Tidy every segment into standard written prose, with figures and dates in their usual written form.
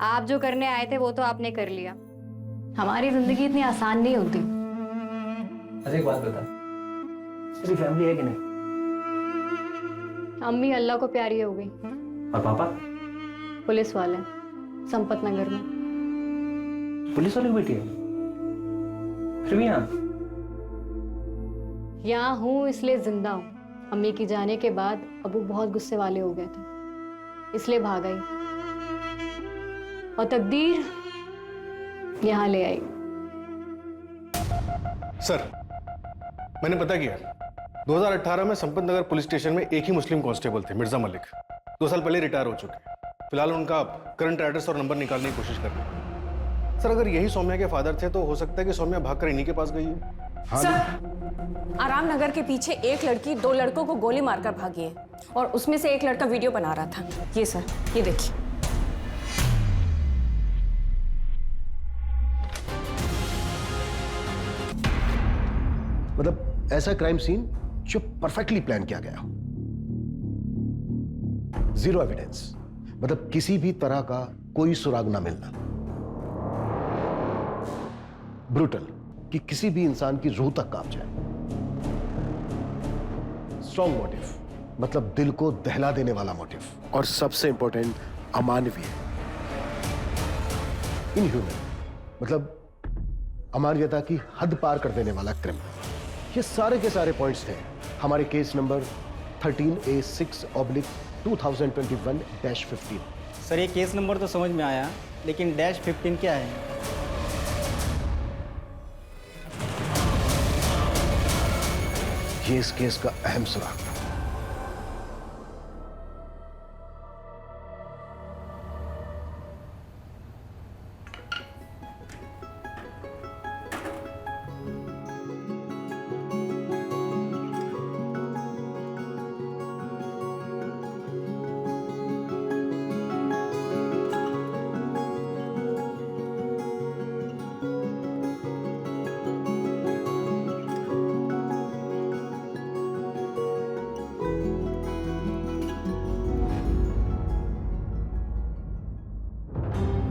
आप जो करने आए थे वो तो आपने कर लिया। हमारी जिंदगी इतनी आसान नहीं होती। अच्छा एक बात बता, तेरी फैमिली है कि नहीं? अम्मी अल्लाह को प्यारी हो गई। और पापा? पुलिस वाले संपत नगर में। पुलिस वाले की बेटी है? फिर भी यहाँ हूँ इसलिए जिंदा हूँ। अम्मी की जाने के बाद अबू बहुत गुस्से वाले हो गए थे, इसलिए भाग आई और तकदीर यहाँ ले आई। सर, मैंने पता किया 2018 में संपत नगर पुलिस स्टेशन में एक ही मुस्लिम कांस्टेबल थे, मिर्जा मलिक। 2 साल पहले रिटायर हो चुके हैं। फिलहाल उनका करंट एड्रेस और नंबर निकालने की कोशिश कर रहे हैं। सर, अगर यही सौम्या के फादर थे तो हो सकता है कि सौम्या भागकर इन्हीं के पास गई हो। हाँ सर, आराम नगर के पीछे एक लड़की 2 लड़कों को गोली मारकर भागी है और उसमें से एक लड़का वीडियो बना रहा था। ये सर, ये देखिए। मतलब ऐसा क्राइम सीन जो परफेक्टली प्लान किया गया हो। 0 एविडेंस, मतलब किसी भी तरह का कोई सुराग ना मिलना। ब्रूटल, कि किसी भी इंसान की रूह तक कांप जाए। स्ट्रॉन्ग मोटिव, मतलब दिल को दहला देने वाला मोटिव। और सबसे इंपॉर्टेंट, अमानवीय। इनह्यूमन, मतलब अमानवीयता की हद पार कर देने वाला क्रिमिनल। ये सारे के सारे पॉइंट्स थे हमारे केस नंबर 13A6/2021-15। सर, ये केस नंबर तो समझ में आया, लेकिन -15 क्या है? ये इस केस का अहम सुराग था।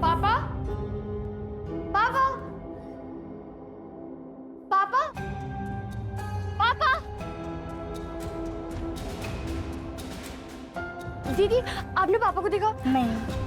पापा, पापा, पापा, पापा। दीदी, आपने पापा को देखा? नहीं।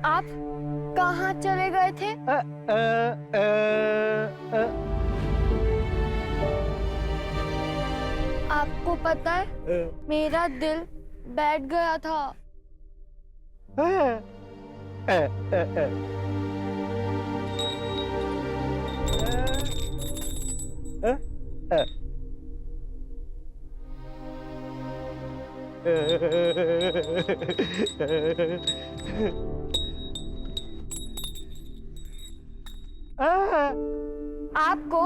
आप कहाँ चले गए थे? आपको पता है, मेरा दिल बैठ गया था। आपको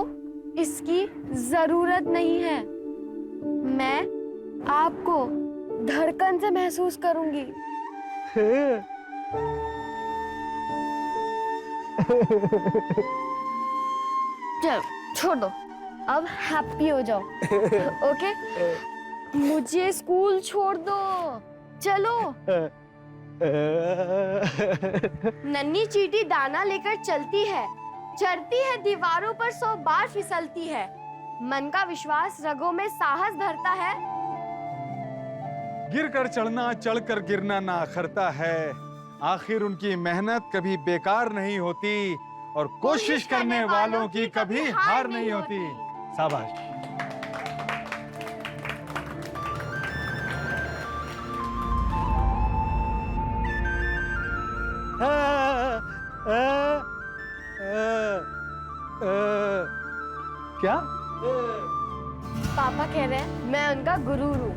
इसकी जरूरत नहीं है। मैं आपको धड़कन से महसूस करूंगी। चलो छोड़ दो, अब हैप्पी हो जाओ। ओके, मुझे स्कूल छोड़ दो, चलो। नन्ही चींटी दाना लेकर चलती है, चढ़ती है दीवारों पर 100 बार फिसलती है। मन का विश्वास रगों में साहस भरता है। गिर कर चढ़ना, चढ़ कर गिरना ना अखरता है। आखिर उनकी मेहनत कभी बेकार नहीं होती और कोशिश करने वालों की कभी हार नहीं होती। शाबाश। क्या? पापा कह रहे हैं मैं उनका गुरूर हूँ।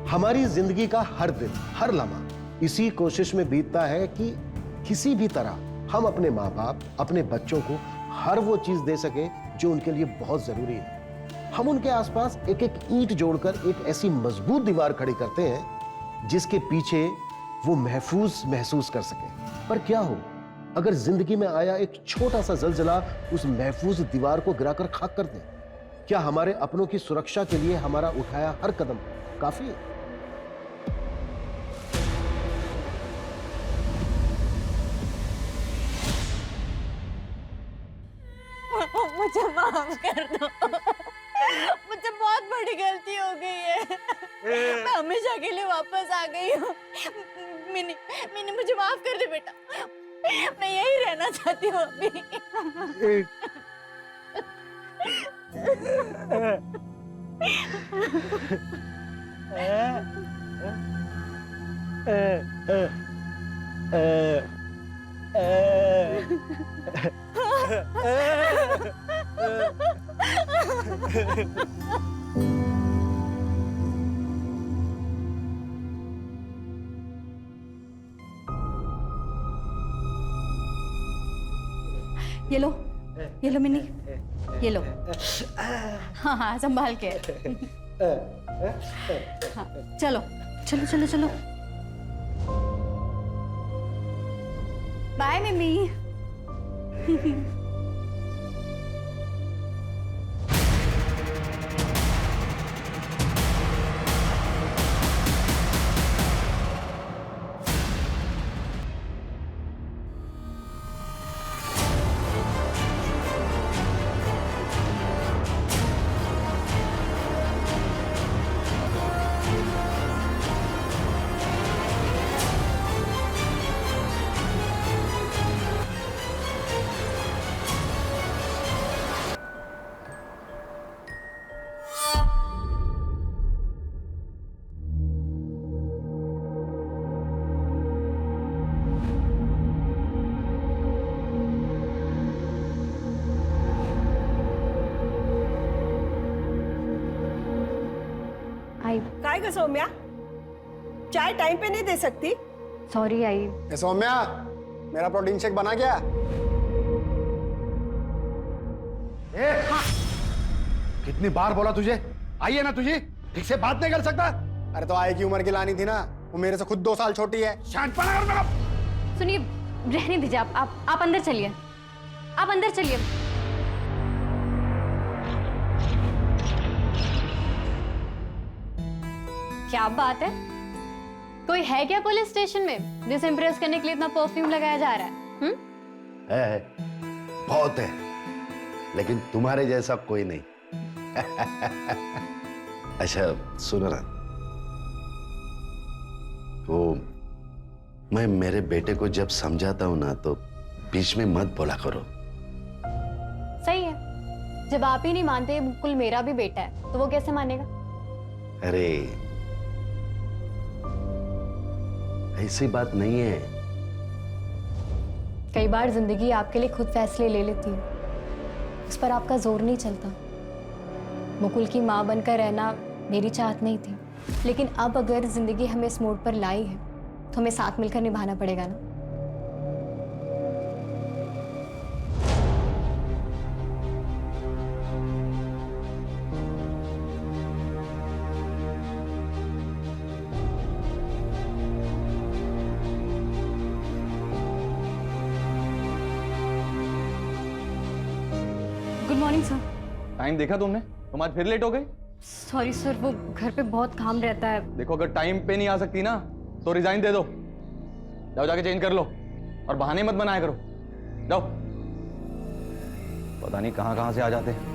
हमारी जिंदगी का हर दिन, हर लम्हा इसी कोशिश में बीतता है कि किसी भी तरह हम अपने माँ बाप, अपने बच्चों को हर वो चीज दे सके जो उनके लिए बहुत जरूरी है। हम उनके आसपास एक एक ईंट जोड़कर एक ऐसी मजबूत दीवार खड़ी करते हैं जिसके पीछे वो महफूज महसूस कर सके। पर क्या हो अगर जिंदगी में आया एक छोटा सा जलजला उस महफूज दीवार को गिराकर खाक कर दे? क्या हमारे अपनों की सुरक्षा के लिए हमारा उठाया हर कदम काफी है? मुझे माफ कर दो, मुझसे बहुत बड़ी गलती हो गई है। मैं हमेशा के लिए वापस आ गई हूँ। मिनी मिनी मुझे माफ कर दे बेटा, मैं यही रहना चाहती हूँ अभी। ये लो मिनी, ये लो। हाँ हाँ संभाल के। हाँ, चलो चलो चलो चलो। बाय मिमी। काय ग सौम्या, चाय टाइम पे नहीं दे सकती? Sorry I. ए सौम्या, मेरा प्रोटीन शेक बना क्या? कितनी बार बोला तुझे, आइए ना तुझे, ठीक से बात नहीं कर सकता? अरे तो आए की उम्र की लानी थी ना, वो मेरे से खुद 2 साल छोटी है। शांतपना कर मेरा। सुनिए, रहने दीजिए, आप अंदर चलिए, आप अंदर चलिए। क्या बात है, कोई है क्या पुलिस स्टेशन में जिसे इम्प्रेस करने के लिए इतना परफ्यूम लगाया जा रहा है? है, बहुत है, लेकिन तुम्हारे जैसा कोई नहीं। अच्छा सुनो ना, वो मैं मेरे बेटे को जब समझाता हूं ना तो बीच में मत बोला करो। सही है, जब आप ही नहीं मानते बिल्कुल मेरा भी बेटा है तो वो कैसे मानेगा? अरे ऐसी बात नहीं है। कई बार जिंदगी आपके लिए खुद फैसले ले लेती है, उस पर आपका जोर नहीं चलता। मुकुल की माँ बनकर रहना मेरी चाहत नहीं थी, लेकिन अब अगर जिंदगी हमें इस मोड़ पर लाई है तो हमें साथ मिलकर निभाना पड़ेगा ना। Good morning sir. टाइम देखा तुमने? तुम आज फिर लेट हो गई। सॉरी सर, वो घर पे बहुत काम रहता है। देखो, अगर टाइम पे नहीं आ सकती ना तो रिजाइन दे दो। जाओ जाके चेंज कर लो और बहाने मत बनाया करो। जाओ, पता नहीं कहां कहां से आ जाते हैं।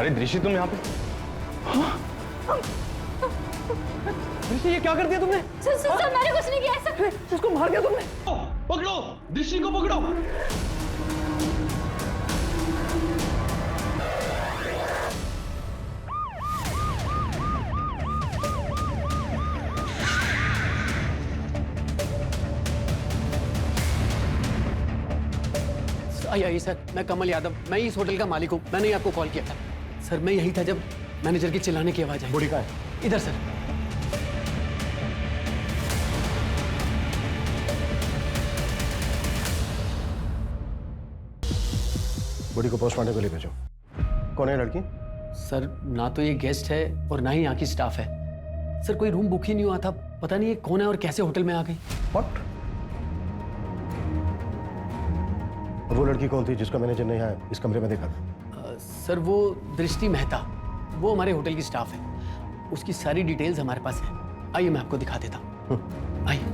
अरे दृष्टि तुम यहाँ पे? दृष्टि ये क्या कर दिया तुमने? सर मैंने कुछ नहीं किया सर। उसको मार दिया तुमने? पकड़ो दृष्टि को पकड़ो। आइए सर, मैं कमल यादव, मैं इस होटल का मालिक हूँ। मैंने ही आपको कॉल किया था सर। मैं यही था जब मैनेजर की चिल्लाने की आवाज आई। बॉडी कहाँ है? इधर सर। बॉडी को पोस्टमार्टम के लिए भेजो। कौन है लड़की? सर ना तो ये गेस्ट है और ना ही यहाँ की स्टाफ है सर। कोई रूम बुक ही नहीं हुआ था। पता नहीं ये कौन है और कैसे होटल में आ गई। व्हाट? और वो लड़की कौन थी जिसका मैनेजर ने यहाँ इस कमरे में देखा था? सर वो दृष्टि मेहता, वो हमारे होटल की स्टाफ है। उसकी सारी डिटेल्स हमारे पास है। आइए मैं आपको दिखा देता हूँ। आइए।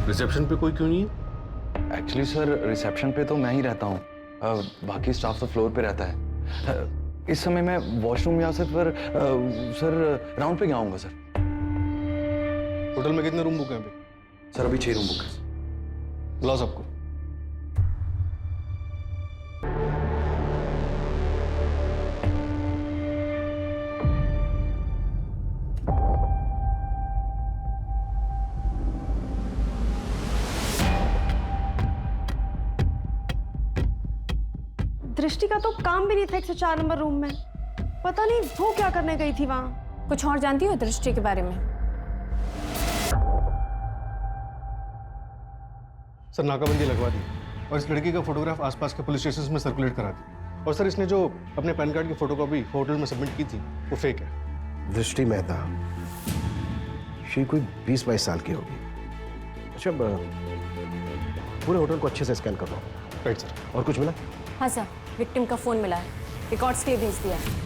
रिसेप्शन पे कोई क्यों नहीं है? एक्चुअली सर रिसेप्शन पे तो मैं ही रहता हूँ, बाकी स्टाफ तो फ्लोर पे रहता है। इस समय मैं वॉशरूम या सर राउंड पे गया हूँगा सर। होटल में कितने रूम बुक हैं अभी? सर अभी 6 रूम बुक है। बुलाओ सबको। दृष्टि का तो काम भी नहीं था 104 नंबर रूम में। पता नहीं वो क्या करने गई थी वहां। कुछ और जानती हो दृष्टि के बारे में? सर नाकाबंदी लगवा दी और इस लड़की का फोटोग्राफ आसपास के पुलिस स्टेशन में सर्कुलेट करा दी। और सर इसने जो अपने पैन कार्ड की फोटोकॉपी होटल में सबमिट की थी वो फेक है। दृष्टि मेहता, ये कोई 20-22 साल की होगी। अच्छा, पूरे होटल को अच्छे से स्कैन कर लो। Right sir. और कुछ मिला? हाँ सर, विक्टिम का फोन मिला है, रिकॉर्ड्स के लिए भेज दिया है।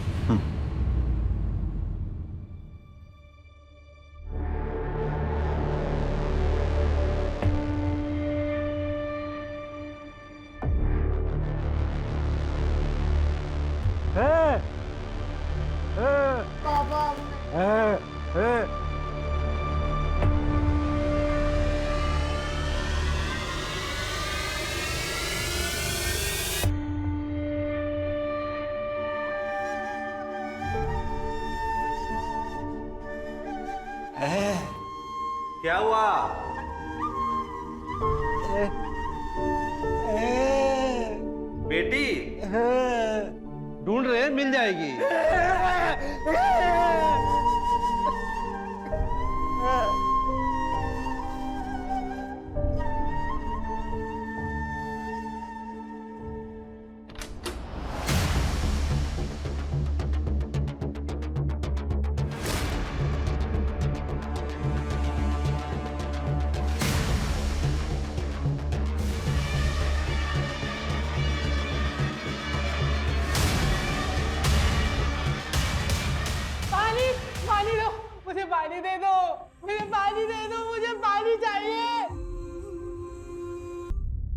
क्या हुआ? बेटी ढूंढ रहे हैं, मिल जाएगी। पानी दो, मुझे पानी दे दो, मुझे पानी दे दो, मुझे पानी चाहिए।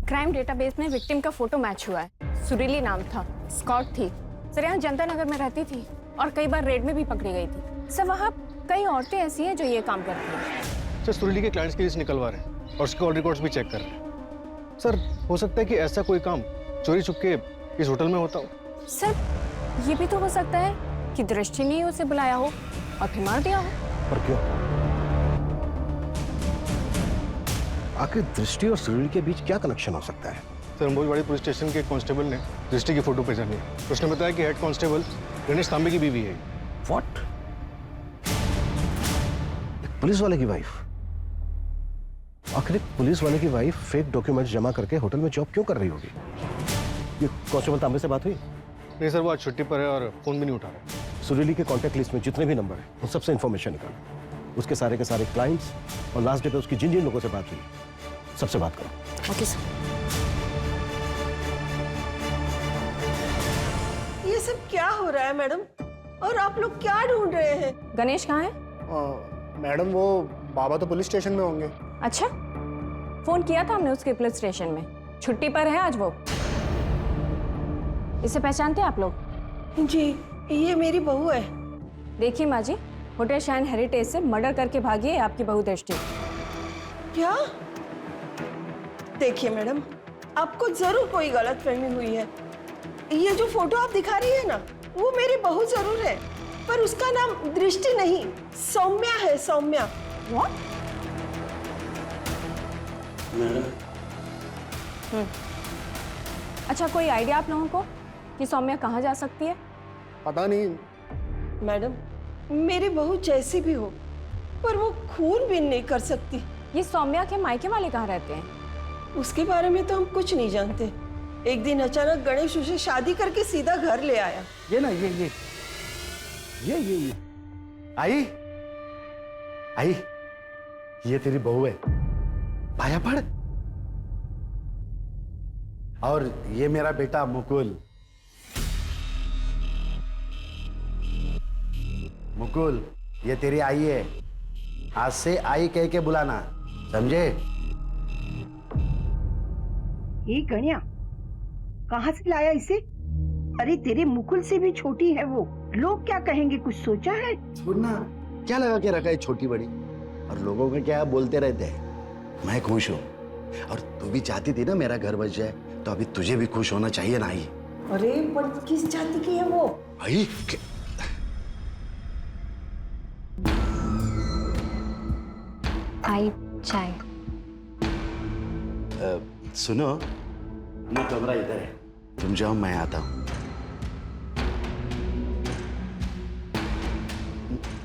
क्राइम डेटाबेस में विक्टिम का फोटो मैच हुआ है। सुरीली नाम था, स्कॉट थी सर। यहाँ जनता नगर में रहती थी और कई बार रेड में भी पकड़ी गई थी सर। वहाँ कई औरतें ऐसी हैं जो ये काम करती हैं। सर सुरीली के क्लाइंट्स की लिस्ट निकलवा रहे हैं और उसके कॉल रिकॉर्ड्स भी चेक कर रहे हैं। सर हो सकता है कि ऐसा कोई काम चोरी छुपके इस होटल में होता हो। सर ये भी तो हो सकता है कि दृष्टि ने उसे बुलाया हो और फिर मार दिया हो। पर क्यों? आखिर दृष्टि और सुरीली के बीच क्या कनेक्शन हो सकता है? सर अंबोजवाड़ी पुलिस स्टेशन के कांस्टेबल ने दृष्टि की फोटो पहचानी है। उसने बताया कि हेड कांस्टेबल गणेश तांबे की बीवी है। व्हाट? पुलिस वाले की वाइफ? आखिर पुलिस वाले की वाइफ फेक डॉक्यूमेंट्स जमा करके होटल में जॉब क्यों कर रही होगी? ये कांस्टेबल तांबे से बात हुई? नहीं सर, वो आज छुट्टी पर है और फोन भी नहीं उठा रहा। सुरीली के कांटेक्ट लिस्ट में जितने भी नंबर हैं उन सबसे इंफॉर्मेशन निकालो। उसके सारे के सारे क्लाइंट्स और लास्ट डे पे उसकी जिन जिन लोगों से बात हुई सबसे बात करो। Okay sir. ये सब क्या हो रहा है मैडम? और आप लोग क्या ढूंढ रहे हैं? गणेश कहाँ है? मैडम वो बाबा तो पुलिस स्टेशन में होंगे। अच्छा, फोन किया था हमने उसके पुलिस स्टेशन में, छुट्टी पर है आज वो। इसे पहचानते हैं आप लोग? जी, ये मेरी बहू है। देखिए माँ जी, होटल शाइन हेरिटेज से मर्डर करके भागी है आपकी बहू दृष्टि। क्या? देखिए मैडम, आपको जरूर कोई गलतफहमी हुई है। ये जो फोटो आप दिखा रही है ना, वो मेरी बहू जरूर है, पर उसका नाम दृष्टि नहीं, सौम्या है, सौम्या। What? अच्छा, कोई आइडिया आप लोगों को कि सौम्या कहाँ जा सकती है? पता नहीं। मैडम, मेरी बहू जैसी भी हो, पर वो खून भी नहीं कर सकती। ये सौम्या के मायके वाले कहाँ रहते हैं? उसके बारे में तो हम कुछ नहीं जानते। एक दिन अचानक गणेश उसे शादी करके सीधा घर ले आया। ये ना ये आई आई, ये तेरी बहू है, पाया पड़। और ये मेरा बेटा मुकुल। मुकुल, ये तेरी आई है, आज से आई कह के बुलाना, समझे? ये गणिया, कहाँ से लाया इसे? अरे तेरे मुकुल से भी छोटी है वो, लोग क्या कहेंगे, कुछ सोचा है? छोड़ना, क्या लगा के रखा है छोटी बड़ी, और लोगों को क्या बोलते रहते हैं। मैं खुश हूँ, और तू भी चाहती थी ना मेरा घर बच जाए, तो अभी तुझे भी खुश होना चाहिए ना। आई, अरे पर किस जाति की है वो? आई आई चाय। सुनो, ये कमरा इधर है, तुम जाओ, मैं आता हूँ।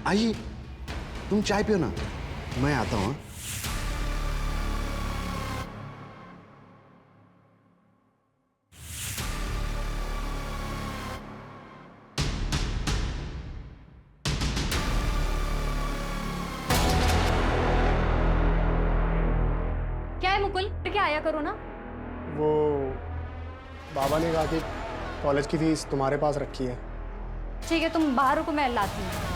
आइए, तुम चाय पियो ना, मैं आता हूँ। क्या है मुकुल, क्या आया करो ना। वो बाबा ने कहा कि कॉलेज की फीस तुम्हारे पास रखी है। ठीक है, तुम बाहर रुको, मैं लाती हूँ।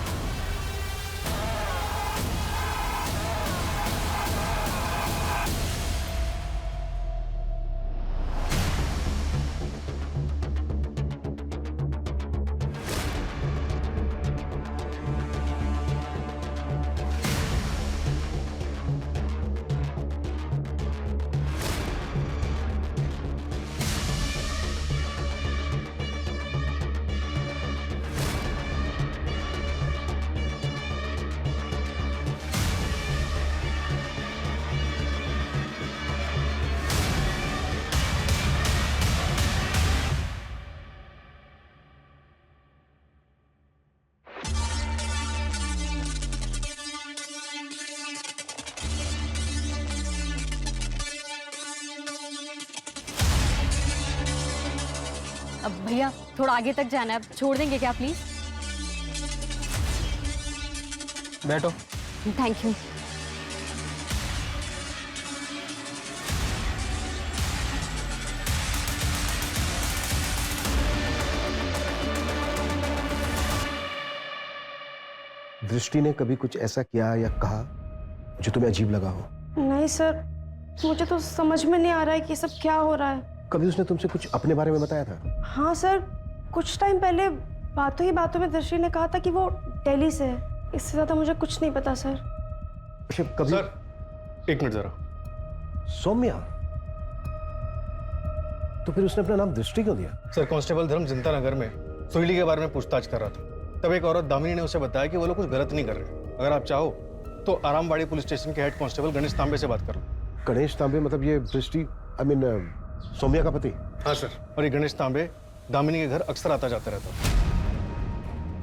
अब भैया थोड़ा आगे तक जाना है, अब छोड़ देंगे क्या प्लीज? बैठो। Thank you. दृष्टि ने कभी कुछ ऐसा किया या कहा जो तुम्हें अजीब लगा हो? नहीं सर, मुझे तो समझ में नहीं आ रहा है कि सब क्या हो रहा है। कभी उसने तुमसे कुछ अपने बारे में बताया था? हाँ सर, कुछ टाइम पहले बातों ही बातों में दृष्टि ने कहा था कि वो दिल्ली से है। इससे ज्यादा मुझे कुछ नहीं पता सर। कभी? सर, एक मिनट जरा। सौम्या? तो फिर उसने अपना नाम दृष्टि क्यों दिया? सर, कांस्टेबल धर्म जनता नगर में सोहिली के बारे में पूछताछ कर रहा था, तब एक औरत दामिनी ने उसे बताया कि वो लोग कुछ गलत नहीं कर रहे। अगर आप चाहो तो आरामबाड़ी पुलिस स्टेशन के हेड कांस्टेबल गणेश तांबे से बात कर लो। गणेश तांबे मतलब ये दृष्टि, आई मीन सौम्या का पति? हाँ सर, और ये गणेश तांबे दामिनी के घर अक्सर आता जाता रहता।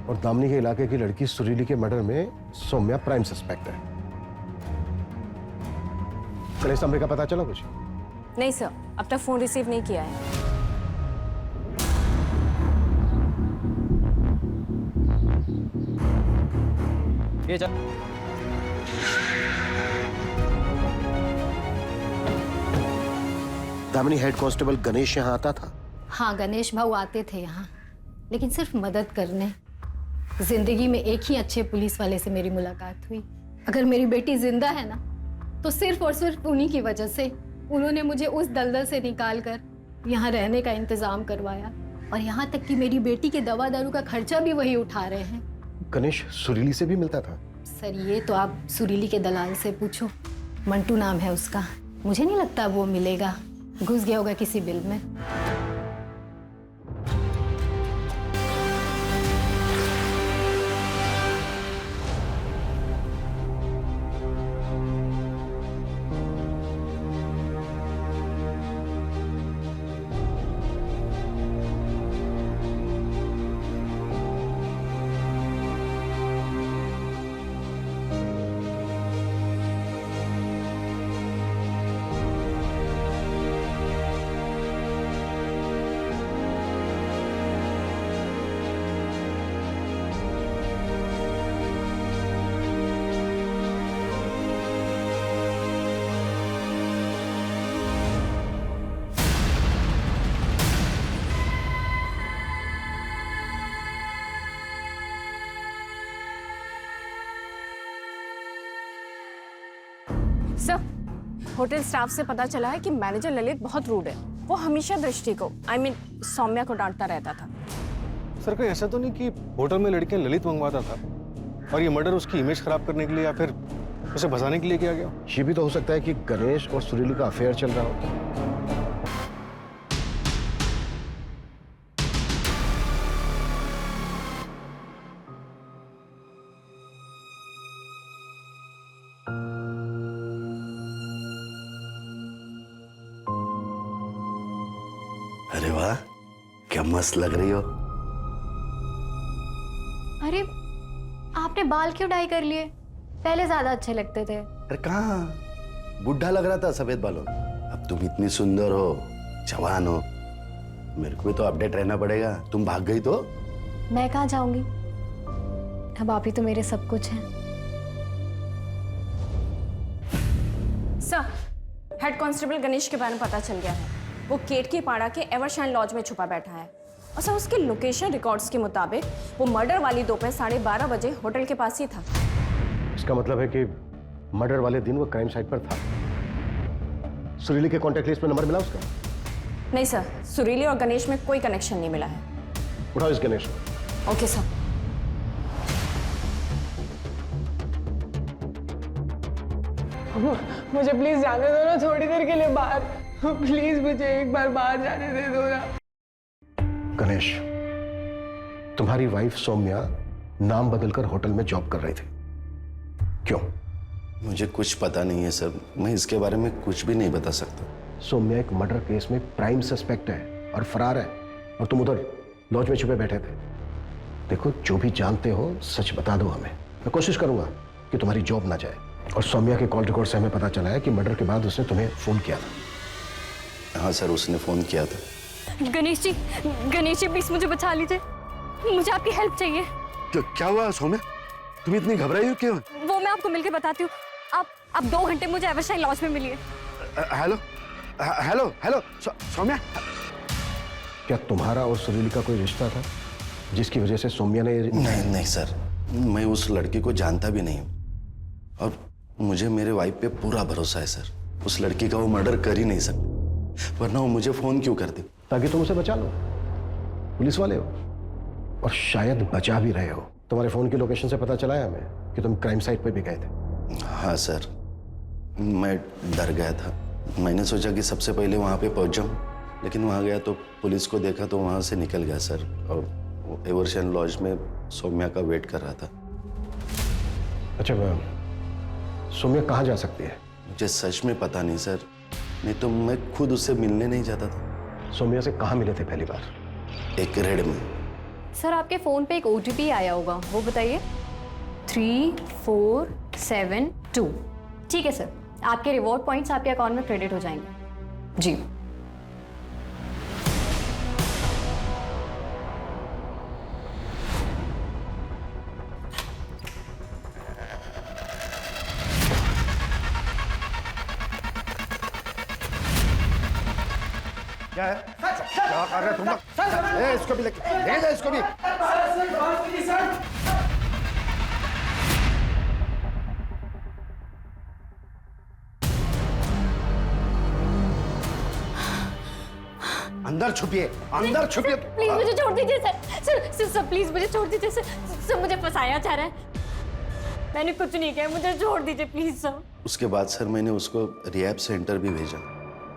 और दामिनी के इलाके की लड़की सुरीली के मर्डर में सौम्या प्राइम सस्पेक्ट है। गणेश तांबे का पता चला कुछ? नहीं सर, अब तक फोन रिसीव नहीं किया है। ये दामिनी हेड कांस्टेबल गणेश यहाँ आता था? हाँ, गणेश भाऊ आते थे यहाँ, लेकिन सिर्फ मदद करने। जिंदगी में एक ही अच्छे पुलिस वाले से मेरी मुलाकात हुई। अगर मेरी बेटी जिंदा है ना तो सिर्फ और सिर्फ उन्हीं की वजह से। उन्होंने मुझे उस दलदल से निकाल कर यहाँ रहने का इंतजाम करवाया, और यहाँ तक कि मेरी बेटी के दवा दारू का खर्चा भी वही उठा रहे हैं। गणेश सुरीली से भी मिलता था? सर ये तो आप सुरीली के दलाल से पूछो, मंटू नाम है उसका। मुझे नहीं लगता वो मिलेगा, घुस गया होगा किसी बिल में। सर, होटल स्टाफ से पता चला है कि मैनेजर ललित बहुत रूड है। वो हमेशा दृष्टि को सौम्या को डांटता रहता था। सर कहीं ऐसा तो नहीं कि होटल में लड़कियां ललित मंगवाता था और ये मर्डर उसकी इमेज खराब करने के लिए या फिर उसे भगाने के लिए किया गया? ये भी तो हो सकता है कि गणेश और सुरीली का अफेयर चल रहा हो। अरे वाह, क्या मस्त लग रही हो। अरे आपने बाल क्यों डाई कर लिए? पहले ज्यादा अच्छे लगते थे। अरे कहाँ, बुढ़ा लग रहा था सफेद बालों। अब तुम इतनी सुंदर हो, जवान हो, मेरे को भी तो अपडेट रहना पड़ेगा। तुम भाग गई तो? मैं कहाँ जाऊंगी, अब आप ही तो मेरे सब कुछ हैं। सर, हेड कांस्टेबल गणेश के बारे में पता चल गया है। वो केतकी पाड़ा के एवरशाइन लॉज में छुपा बैठा है। और सर, उसके लोकेशन रिकॉर्ड्स के मुताबिक वो मर्डर वाली दोपहर 12:30 बजे होटल के पास ही था। इसका मतलब है कि मर्डर वाले दिन वो क्राइम साइट पर था। सुरीली के कॉन्टैक्ट लिस्ट में नंबर मिला उसका? नहीं सर, सुरीली और गणेश में कोई कनेक्शन नहीं मिला है। उठाओ इस गणेश को। Okay sir. मुझे प्लीज जाने दो ना थोड़ी देर के लिए बाहर। प्लीज मुझे एक बार बाहर जाने दे दो ना। गणेश, तुम्हारी वाइफ सौम्या नाम बदलकर होटल में जॉब कर रही थी, क्यों? मुझे कुछ पता नहीं है सर, मैं इसके बारे में कुछ भी नहीं बता सकता। सौम्या एक मर्डर केस में प्राइम सस्पेक्ट है और फरार है, और तुम उधर लॉज में छुपे बैठे थे। देखो, जो भी जानते हो सच बता दो हमें। मैं कोशिश करूंगा कि तुम्हारी जॉब ना जाए। और सौम्या के कॉल रिकॉर्ड से हमें पता चला है कि मर्डर के बाद उसने तुम्हें फोन किया था। हाँ सर, उसने फोन किया था। गणेश जी प्लीज मुझे बचा लीजिए, मुझे आपकी हेल्प चाहिए। क्या हुआ सौम्या, तुम इतनी घबराई हो क्यों? वो मैं आपको मिलके बताती हूँ। आप 2 घंटे मुझे एवरशाइन लॉज में मिलिए। Hello hello hello Saumya. क्या तुम्हारा और सुरीली का कोई रिश्ता था जिसकी वजह से सौम्या ने? नहीं सर, मैं उस लड़की को जानता भी नहीं हूँ, और मुझे मेरे वाइफ पे पूरा भरोसा है सर। उस लड़की का वो मर्डर कर ही नहीं सकती, वरना वो मुझे फोन क्यों करती? ताकि तुम उसे बचा लो। पुलिस वाले हो और शायद बचा भी रहे हो। तुम्हारे फोन की लोकेशन से पता चला है हमें कि तुम क्राइम साइट पर भी गए थे। हाँ सर, मैं डर गया था। मैंने सोचा कि सबसे पहले वहाँ पे पहुँच जाऊँ, लेकिन वहाँ गया तो पुलिस को देखा तो वहाँ से निकल गया सर, और एवरशाइन लॉज में सौम्या का वेट कर रहा था। अच्छा, सौम्या कहाँ जा सकती है? मुझे सच में पता नहीं सर, नहीं तो मैं खुद उससे मिलने नहीं जाता था। सौम्या से कहाँ मिले थे पहली बार? एक रेड में। सर, आपके फोन पे एक OTP आया होगा, वो बताइए। 3472। ठीक है सर, आपके रिवॉर्ड पॉइंट्स आपके अकाउंट में क्रेडिट हो जाएंगे। जी। क्या है? क्या कर रहे तुम लोग? इसको भी लेके जा, इसको भी। अंदर छुपिए, अंदर छुपिए। प्लीज मुझे छोड़ दीजिए सर प्लीज मुझे छोड़ दीजिए सर मुझे फंसाया जा रहा है। मैंने कुछ नहीं किया, मुझे छोड़ दीजिए प्लीज सर। उसके बाद सर मैंने उसको रिहैब सेंटर भी भेजा,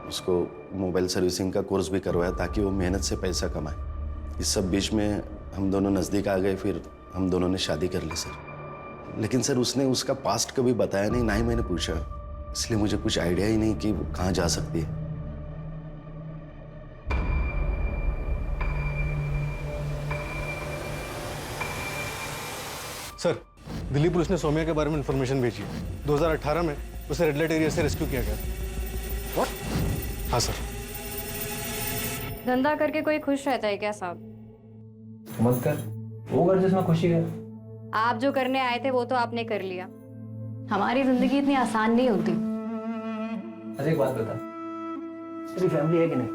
उसको मोबाइल सर्विसिंग का कोर्स भी करवाया ताकि वो मेहनत से पैसा कमाए। इस सब बीच में हम दोनों नज़दीक आ गए, फिर हम दोनों ने शादी कर ली सर। लेकिन सर उसने उसका पास्ट कभी बताया नहीं, ना ही मैंने पूछा, इसलिए मुझे कुछ आइडिया ही नहीं कि वो कहाँ जा सकती है। सर, दिल्ली पुलिस ने सौम्या के बारे में इंफॉर्मेशन भेजी है। 2018 में उसे रेड लाइट एरिया से रेस्क्यू किया गया था। व्हाट? हाँ सर। धंधा करके कोई खुश रहता है क्या साहब? मत कर, वो कर जिसमें खुशी है। आप जो करने आए थे वो तो आपने कर लिया। हमारी जिंदगी इतनी आसान नहीं होती। अच्छा एक बात बता, तेरी फैमिली है कि नहीं?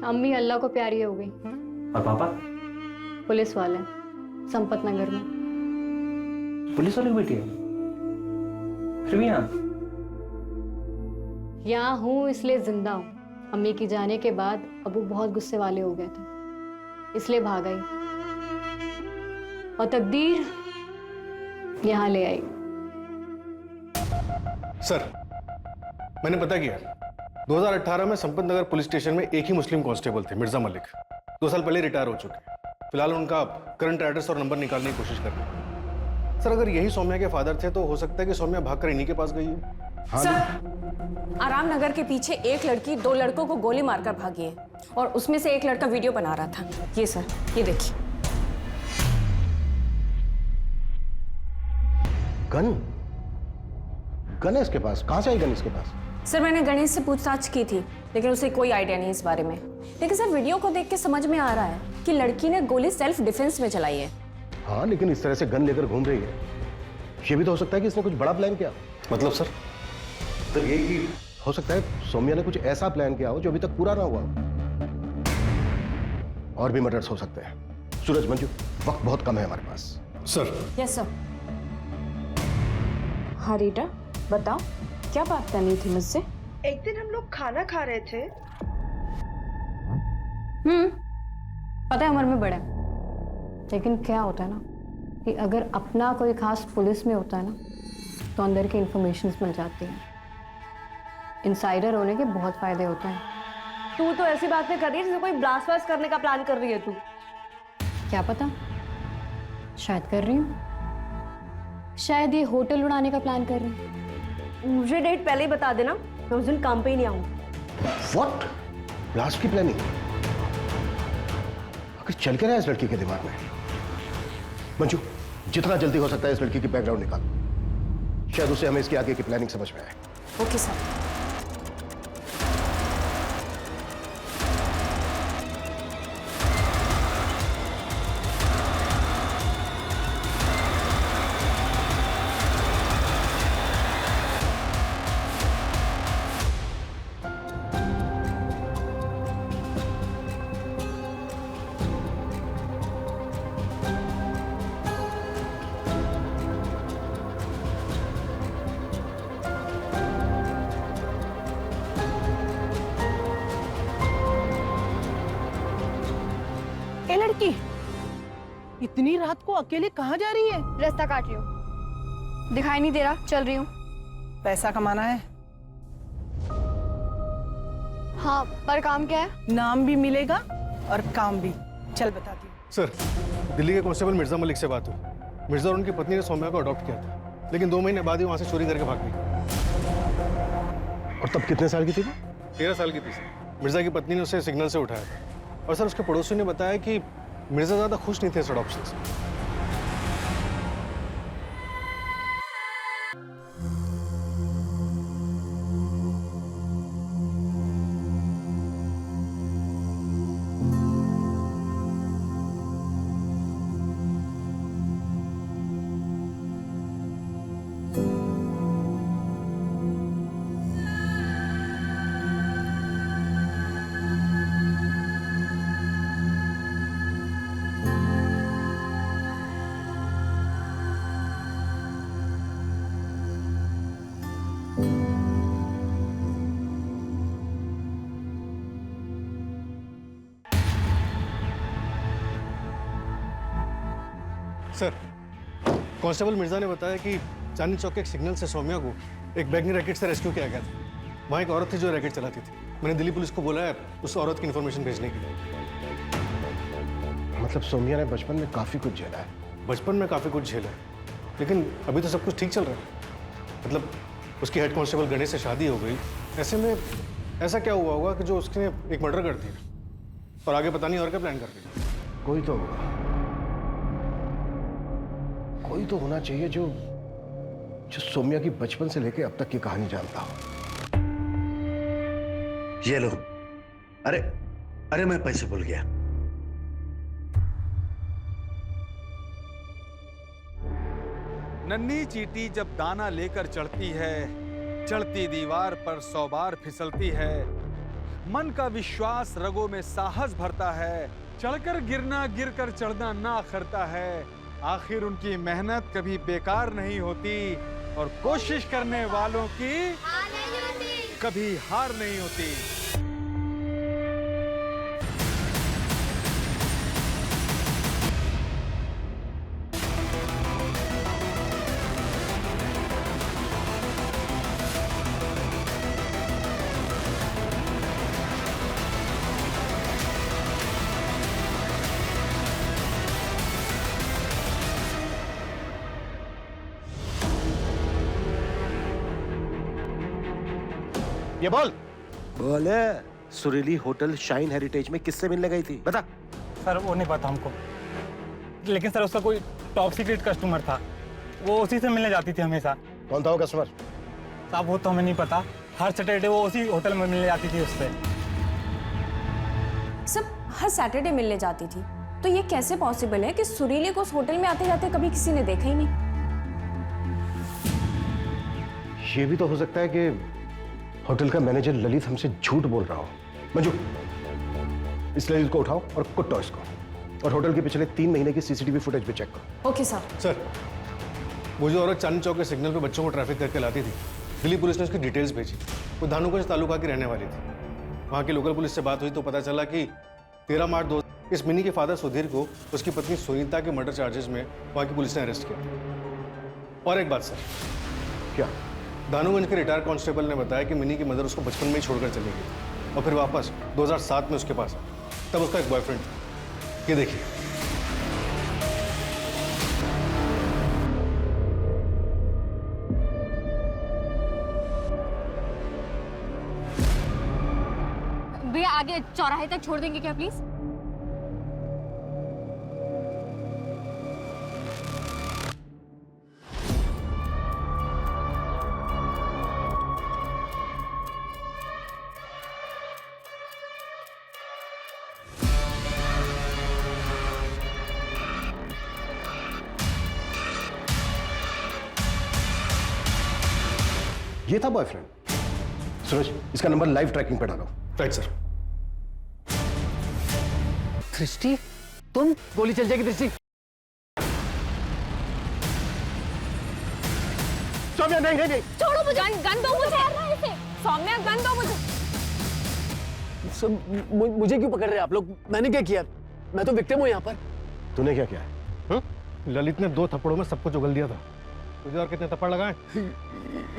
अम्मी अल्लाह को प्यारी हो गई। और पापा? पुलिस वाले संपत नगर में। पुलिस वाले की बेटी है? फिर भी यहाँ हूँ इसलिए जिंदा हूँ। अम्मी की जाने के बाद अबू बहुत गुस्से वाले हो गए थे, इसलिए भाग आई और तकदीर यहाँ ले आई। सर, मैंने पता किया, 2018 में संपत नगर पुलिस स्टेशन में एक ही मुस्लिम कांस्टेबल थे, मिर्जा मलिक। 2 साल पहले रिटायर हो चुके हैं। फिलहाल उनका करंट एड्रेस और नंबर निकालने की कोशिश कर रहे हैं। सर, अगर यही सौम्या के फादर थे तो हो सकता है कि सौम्या भागकर इन्हीं के पास गई हो। हाँ सर, आराम नगर के पीछे एक लड़की 2 लड़कों को गोली मारकर भागी है और उसमें से एक लड़का वीडियो बना रहा था। ये सर, ये देखिए। गन है इसके पास? कहां से आई गन इसके पास? सर, मैंने गणेश से पूछताछ की थी लेकिन उसे कोई आइडिया नहीं इस बारे में। लेकिन सर, वीडियो को देख के समझ में आ रहा है कि लड़की ने गोली सेल्फ डिफेंस में चलाई है। हाँ, लेकिन इस तरह से गन लेकर घूम रही है, ये भी तो हो सकता है कि इसने कुछ बड़ा प्लान किया। मतलब सर? तो ये कि हो सकता है सौम्या ने कुछ ऐसा प्लान किया हो जो अभी तक पूरा ना हुआ। और भी मर्डर्स हो सकते हैं। सूरज, मंजू, वक्त बहुत कम है हमारे पास। सर। Yes sir. हाँ रीटा, बताओ क्या बात करनी थी मुझसे? एक दिन हम लोग खाना खा रहे थे। पता है उम्र में बड़ा है, लेकिन क्या होता है ना कि अगर अपना कोई खास पुलिस में होता है ना तो अंदर की इंफॉर्मेशन मिल जाती है। इनसाइडर होने के बहुत फायदे होते हैं। तू तो ऐसी बातें कर रही है जैसे कोई ब्लास्ट वास्ट करने का प्लान कर रही है तू। क्या पता, शायद कर रही हूँ। शायद ये होटल उड़ाने का प्लान कर रही हूँ। मुझे डेट पहले ही बता देना, मैं उस दिन काम पे ही नहीं आऊंगी। व्हाट? ब्लास्ट की प्लानिंग? आखिर चल क्या रहा है इस लड़की के दिमाग में? मंजू, जितना जल्दी हो सकता है इस लड़की की बैकग्राउंड निकाल, शायद उसे हमें इसके आगे की प्लानिंग समझ में आए। Okay sir. ए लड़की, इतनी रात को अकेले कहाँ जा रही है? रास्ता काट रही हूँ, दिखाई नहीं दे रहा, चल रही हूँ। पैसा कमाना है? हाँ, पर काम क्या है? नाम भी मिलेगा और काम भी। चल बताती हूँ। सर, दिल्ली के कांस्टेबल मिर्जा मलिक से बात हुई। मिर्जा और उनकी पत्नी ने सौम्या को अडॉप्ट किया था, लेकिन 2 महीने बाद ही वहां से चोरी करके भाग गई। और तब कितने साल की थी वो? 13 साल की थी सर। मिर्जा की पत्नी ने उसे सिग्नल से उठाया था। और सर, उसके पड़ोसी ने बताया कि मिर्जा ज्यादा खुश नहीं थे इस अडॉप्शन से। सर, कांस्टेबल मिर्जा ने बताया कि चांदनी चौक के एक सिग्नल से सौम्या को एक बैगनी रैकेट से रेस्क्यू किया गया था। वहाँ एक औरत थी जो रैकेट चलाती थी। मैंने दिल्ली पुलिस को बोला है उस औरत की इन्फॉर्मेशन भेजने के लिए। मतलब सौम्या ने बचपन में काफी कुछ झेला है। बचपन में काफी कुछ झेला है, लेकिन अभी तो सब कुछ ठीक चल रहा है। मतलब उसकी हेड कांस्टेबल गणेश से शादी हो गई। ऐसे में ऐसा क्या हुआ होगा कि जो उसने एक मर्डर कर दिया और आगे पता नहीं और क्या प्लान कर दिया। कोई तो होगा, कोई तो होना चाहिए जो सौम्या की बचपन से लेके अब तक की कहानी जानता हो। ये लो। अरे मैं पैसे भूल गया। नन्ही चींटी जब दाना लेकर चढ़ती है, चढ़ती दीवार पर 100 बार फिसलती है। मन का विश्वास रगों में साहस भरता है, चढ़कर गिरना गिरकर चढ़ना ना अखरता है। आखिर उनकी मेहनत कभी बेकार नहीं होती और कोशिश करने वालों की कभी हार नहीं होती। ये बोले सुरीली होटल शाइन हेरिटेज में किससे मिलने गई थी, बता। सर वो नहीं पता हमको, लेकिन सर उसका कोई टॉप सीक्रेट कस्टमर था, वो उसी से मिलने जाती थी हमेशा। कौन था वो कस्टमर? साहब वो तो हमें नहीं पता, हर सैटरडे वो उसी होटल में मिलने जाती थी उससे। सब हर सैटरडे मिलने जाती थी, तो ये कैसे पॉसिबल है कि सुरीली को उस होटल में आते जाते कभी किसी ने देखा ही नहीं? ये भी तो हो सकता है कि होटल का मैनेजर ललित हमसे झूठ बोल रहा हो। मंजू, इस ललित को उठाओ और कुटो इसको, और होटल के पिछले 3 महीने की सीसीटीवी फुटेज भी चेक करो। Okay sir. सर, वो जो औरत चांदनी चौक के सिग्नल पे बच्चों को ट्रैफिक करके लाती थी, दिल्ली पुलिस ने उसकी डिटेल्स भेजी। वो धानुगंज तालुका की रहने वाली थी। वहाँ की लोकल पुलिस से बात हुई तो पता चला कि 13 मार्च 2 इस मिनी के फादर सुधीर को उसकी पत्नी सुनीता के मर्डर चार्जेस में वहाँ की पुलिस ने अरेस्ट किया। और एक बात सर, क्या? धानुगंज के रिटायर्ड कांस्टेबल ने बताया कि मिनी की मदर उसको बचपन में ही छोड़कर चली गई और फिर वापस 2007 में उसके पास आई। तब उसका एक बॉयफ्रेंड था। ये देखिए। भैया आगे चौराहे तक छोड़ देंगे क्या प्लीज? ये था बॉयफ्रेंड। सूरज, इसका नंबर लाइव ट्रैकिंग पे डालो। Right sir. दृष्टि, तुम? गोली चल जाएगी दृष्टि। सौम्या, नहीं नहीं नहीं, छोड़ो मुझे। गन दो मुझे। सौम्या गन दो मुझे। मुझे क्यों पकड़ रहे हैं आप लोग? मैंने क्या किया? मैं तो विक्टिम हूँ यहाँ पर। तूने क्या किया है? ललित ने 2 थप्पड़ों में सब कुछ उगल दिया था। तुझे और कितने थप्पड़ लगाए?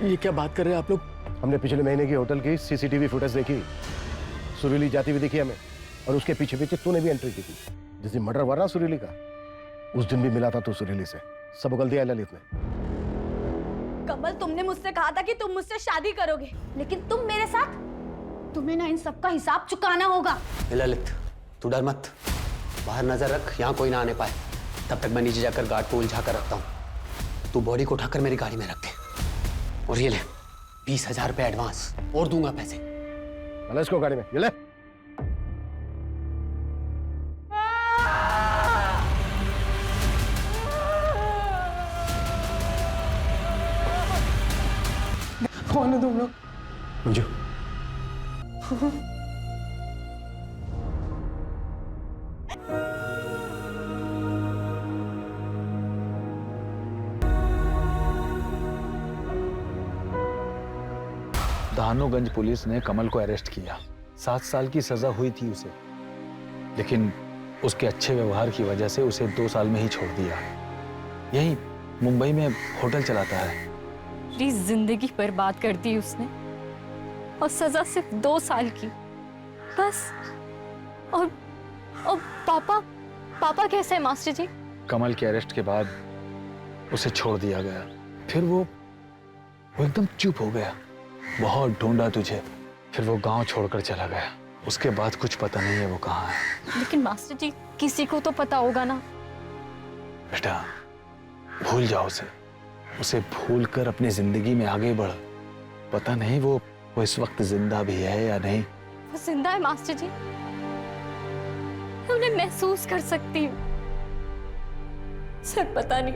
ये क्या बात कर रहे हैं आप लोग? हमने पिछले महीने की होटल की सीसीटीवी फुटेज देखी। सुरीली जाती हुई दिखी हमें, और उसके पीछे पीछे तूने भी एंट्री की थी। जिस दिन मर्डर हुआ ना सुरीली का, उस दिन भी मिला था तू सुरीली से। सब उगल दिया ललित ने। कमल, तुमने मुझसे कहा था कि तुम मुझसे शादी करोगे, लेकिन तुम मेरे साथ, तुम्हें ना इन सबका हिसाब चुकाना होगा। ललित, तू डर मत, बाहर नजर रख, यहाँ कोई ना आने पाए। तब तक मैं नीचे जाकर गार्ड को उलझा कर रखता हूँ। तू बॉडी को उठाकर मेरी गाड़ी में रख दे। और ये ले 20,000 रुपए एडवांस, और दूंगा पैसे। चल इसको गाड़ी में, ये ले। कौन है तुम लोग? मंजू, धानुगंज पुलिस ने कमल को अरेस्ट किया। 7 साल की सजा हुई थी उसे, लेकिन उसके अच्छे व्यवहार की वजह से उसे 2 साल में ही छोड़ दिया। यही मुंबई में होटल चलाता है। मेरी जिंदगी बर्बाद कर दी उसने, और सजा सिर्फ 2 साल की बस। और पापा कैसे है मास्टर जी? कमल के अरेस्ट के बाद उसे छोड़ दिया गया, फिर वो एकदम चुप हो गया। बहुत ढूंढा तुझे, फिर वो गांव छोड़कर चला गया। उसके बाद कुछ पता नहीं है वो कहाँ है। लेकिन मास्टर जी, किसी को तो पता होगा ना। बेटा भूल जाओ उसे भूल कर अपनी जिंदगी में आगे बढ़। पता नहीं वो इस वक्त जिंदा भी है या नहीं। वो जिंदा है मास्टर जी, मैं उन्हें महसूस कर सकती हूँ। सर पता नहीं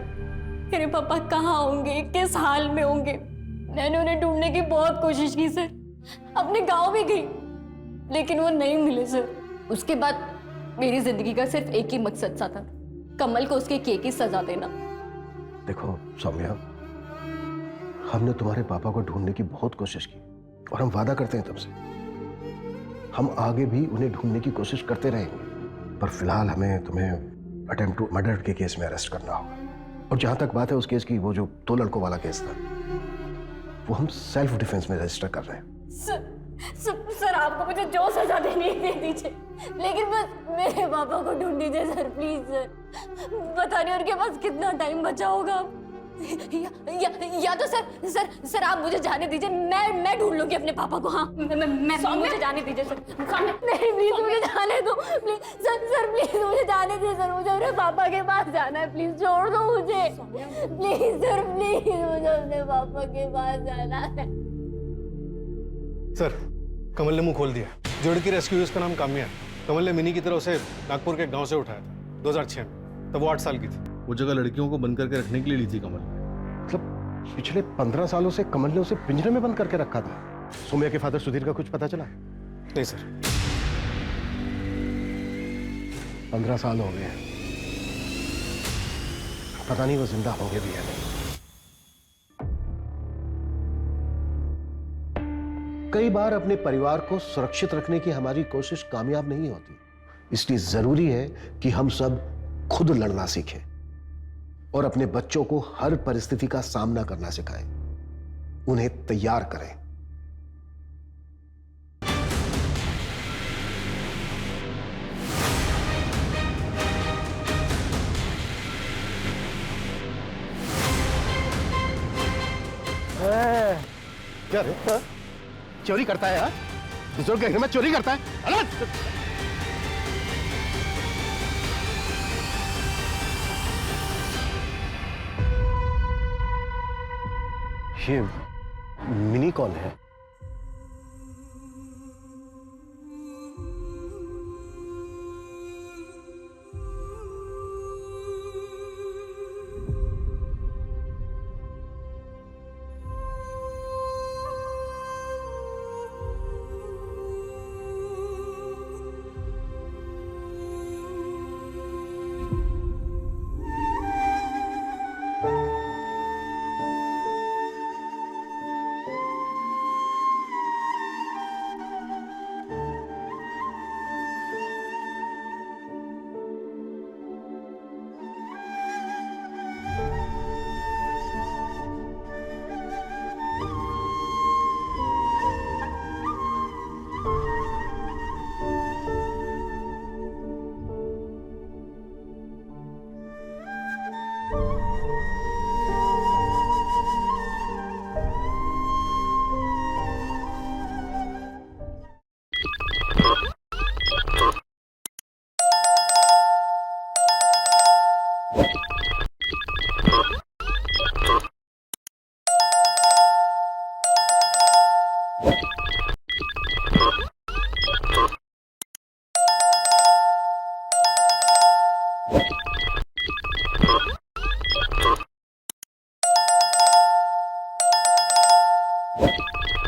मेरे पापा कहाँ होंगे, किस हाल में होंगे। मैंने उन्हें ढूंढने की बहुत कोशिश की सर, अपने गांव भी गई, लेकिन वो नहीं मिले सर। उसके बाद मेरी जिंदगी का सिर्फ एक ही मकसद सा था, कमल को उसके किए की सजा देना। देखो सौम्या, हमने तुम्हारे पापा को ढूंढने की बहुत कोशिश की और हम वादा करते हैं तुमसे, हम आगे भी उन्हें ढूंढने की कोशिश करते रहेंगे। पर फिलहाल हमें तुम्हें अटेम्प्ट टू मर्डर के केस में अरेस्ट करना होगा। और जहां तक बात है उस केस की, वो जो 2 लड़कों वाला केस था, वो हम सेल्फ डिफेंस में रजिस्टर कर रहे हैं। सर आपको मुझे जो सजा देनी है दे दीजिए, लेकिन बस मेरे पापा को ढूंढ दीजिए सर, प्लीज सर। पता नहीं उनके पास कितना टाइम बचा होगा। या तो सर आप मुझे जाने दीजिए, मैं ढूंढ लूंगी अपने पापा को। हाँ मैं मुझे जाने दीजिए सर। नहीं प्लीज मुझे जाने दो प्लीज सर प्लीज मुझे जाने दीजिए सर, मुझे अपने पापा के पास जाना है, प्लीज छोड़ दो मुझे प्लीज सर, प्लीज मुझे अपने पापा के पास जाना है। सर कमल ने मुंह खोल दिया। जो लड़की रेस्क्यू हुई उसका नाम काम्या है। कमल ने मिनी की तरह उसे नागपुर के गांव से उठाया था 2006 में, तब वो 8 साल की थी। वो जगह लड़कियों को बंद करके रखने के लिए ली थी कमल। मतलब पिछले 15 सालों से कमल ने उसे पिंजरे में बंद करके रखा था। सौम्या के फादर सुधीर का कुछ पता चला? नहीं सर। 15 साल हो गए, पता नहीं वो जिंदा होंगे भी या नहीं। कई बार अपने परिवार को सुरक्षित रखने की हमारी कोशिश कामयाब नहीं होती, इसलिए जरूरी है कि हम सब खुद लड़ना सीखें और अपने बच्चों को हर परिस्थिति का सामना करना सिखाएं, उन्हें तैयार करें। क्या रे? चोरी करता है? बुजुर्ग के घर में चोरी करता है? ये मिनी कौन है?